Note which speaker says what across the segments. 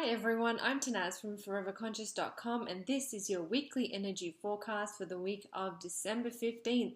Speaker 1: Hi everyone, I'm Tanaz from foreverconscious.com and this is your weekly energy forecast for the week of December 15th.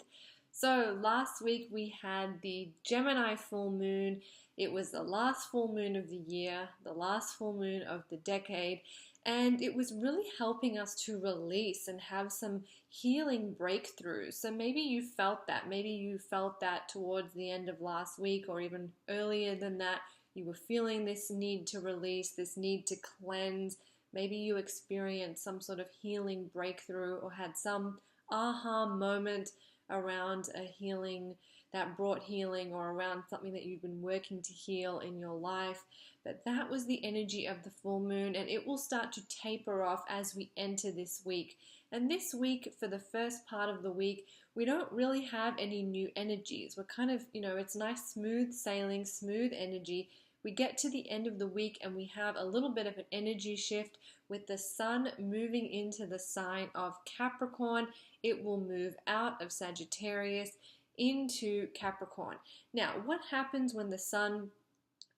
Speaker 1: So last week we had the Gemini full moon. It was the last full moon of the year, the last full moon of the decade, and it was really helping us to release and have some healing breakthroughs. So maybe you felt that. Maybe you felt that towards the end of last week or even earlier than that. You were feeling this need to release, this need to cleanse. Maybe you experienced some sort of healing breakthrough or had some aha moment around a healing that brought healing or around something that you've been working to heal in your life. But that was the energy of the full moon, and it will start to taper off as we enter this week. And this week, for the first part of the week, we don't really have any new energies. We're kind of, it's nice, smooth sailing, smooth energy. We get to the end of the week and we have a little bit of an energy shift with the sun moving into the sign of Capricorn. It will move out of Sagittarius into Capricorn. Now, what happens when the sun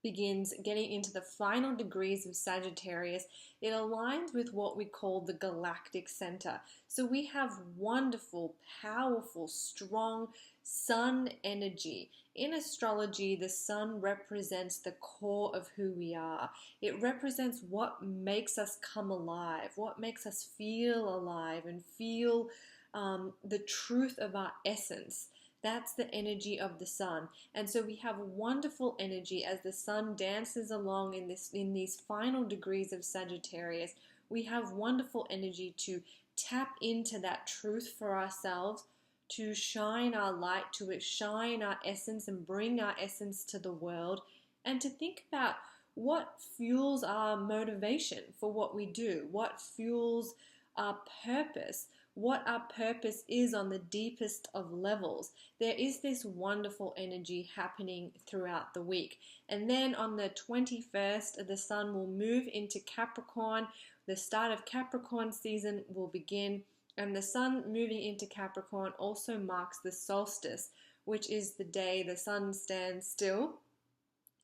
Speaker 1: begins getting into the final degrees of Sagittarius? It aligns with what we call the galactic center. So we have wonderful, powerful, strong sun energy. In astrology, the sun represents the core of who we are. It represents what makes us come alive, what makes us feel alive and feel the truth of our essence. That's the energy of the sun. And so we have wonderful energy as the sun dances along in these final degrees of Sagittarius. We have wonderful energy to tap into that truth for ourselves, to shine our light, to shine our essence and bring our essence to the world, and to think about what fuels our motivation for what we do, what fuels our purpose, what our purpose is on the deepest of levels. There is this wonderful energy happening throughout the week. And then on the 21st, the sun will move into Capricorn. The start of Capricorn season will begin. And the sun moving into Capricorn also marks the solstice, which is the day the sun stands still.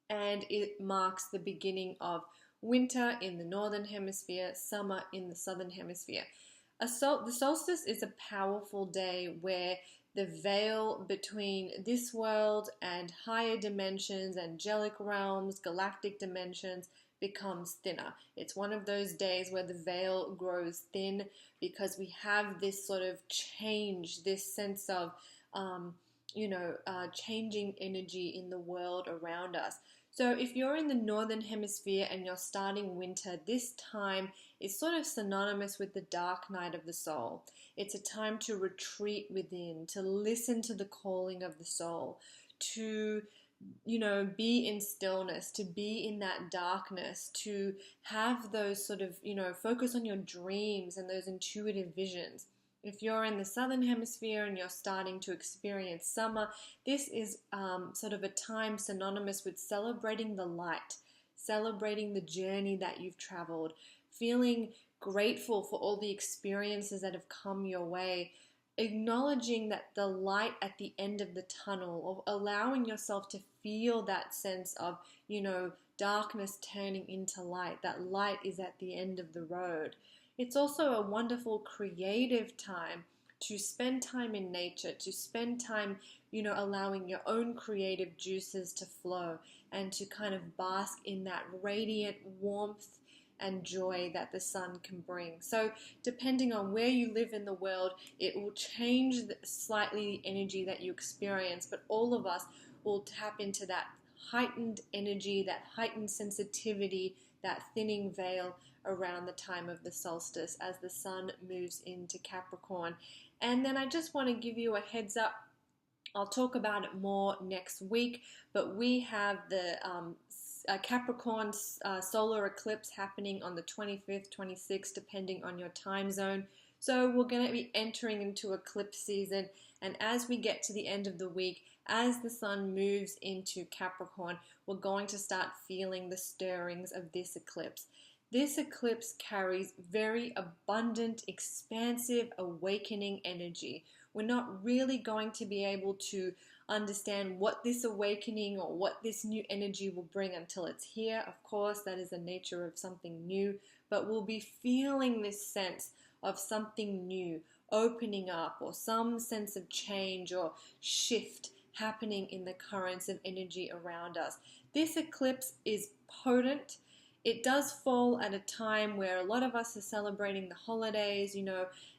Speaker 1: And it marks the beginning of winter in the northern hemisphere, summer in the southern hemisphere. The solstice is a powerful day where the veil between this world and higher dimensions, angelic realms, galactic dimensions becomes thinner. It's one of those days where the veil grows thin because we have this sort of change, this sense of, changing energy in the world around us. So if you're in the northern hemisphere and you're starting winter, this time is sort of synonymous with the dark night of the soul. It's a time to retreat within, to listen to the calling of the soul, to be in stillness, to be in that darkness, to have those sort of, focus on your dreams and those intuitive visions. If you're in the southern hemisphere and you're starting to experience summer, this is sort of a time synonymous with celebrating the light, celebrating the journey that you've traveled, feeling grateful for all the experiences that have come your way, acknowledging that the light at the end of the tunnel, or allowing yourself to feel that sense of, darkness turning into light. That light is at the end of the road. It's also a wonderful creative time to spend time in nature, to spend time, allowing your own creative juices to flow and to kind of bask in that radiant warmth and joy that the sun can bring. So depending on where you live in the world, it will change slightly the energy that you experience, but all of us will tap into that heightened energy, that heightened sensitivity, that thinning veil around the time of the solstice as the sun moves into Capricorn. And then I just want to give you a heads up. I'll talk about it more next week, but we have the Capricorn solar eclipse happening on the 25th, 26th, depending on your time zone. So we're going to be entering into eclipse season, and as we get to the end of the week, as the sun moves into Capricorn, we're going to start feeling the stirrings of this eclipse. This eclipse carries very abundant, expansive, awakening energy. We're not really going to be able to understand what this awakening or what this new energy will bring until it's here. Of course, that is the nature of something new, but we'll be feeling this sense of something new opening up, or some sense of change or shift happening in the currents of energy around us. This eclipse is potent. It does fall at a time where a lot of us are celebrating the holidays,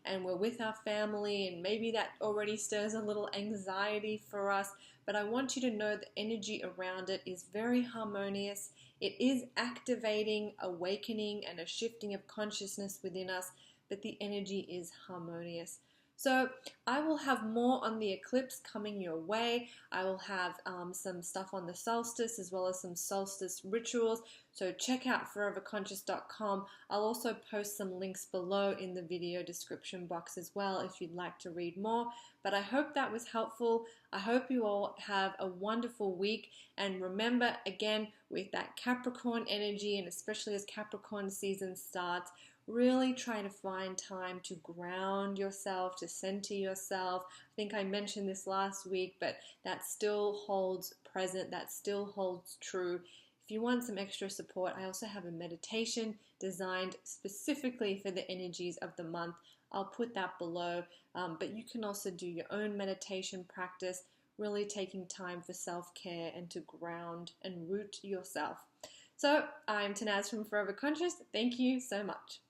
Speaker 1: and we're with our family, and maybe that already stirs a little anxiety for us. But I want you to know the energy around it is very harmonious. It is activating, awakening, and a shifting of consciousness within us, but the energy is harmonious. So I will have more on the eclipse coming your way. I will have some stuff on the solstice, as well as some solstice rituals. So check out foreverconscious.com. I'll also post some links below in the video description box as well if you'd like to read more. But I hope that was helpful. I hope you all have a wonderful week. And remember, again, with that Capricorn energy, and especially as Capricorn season starts, really try to find time to ground yourself, to center yourself. I think I mentioned this last week, but that still holds present, that still holds true. If you want some extra support, I also have a meditation designed specifically for the energies of the month. I'll put that below, but you can also do your own meditation practice, really taking time for self-care and to ground and root yourself. So I'm Tanaz from Forever Conscious. Thank you so much.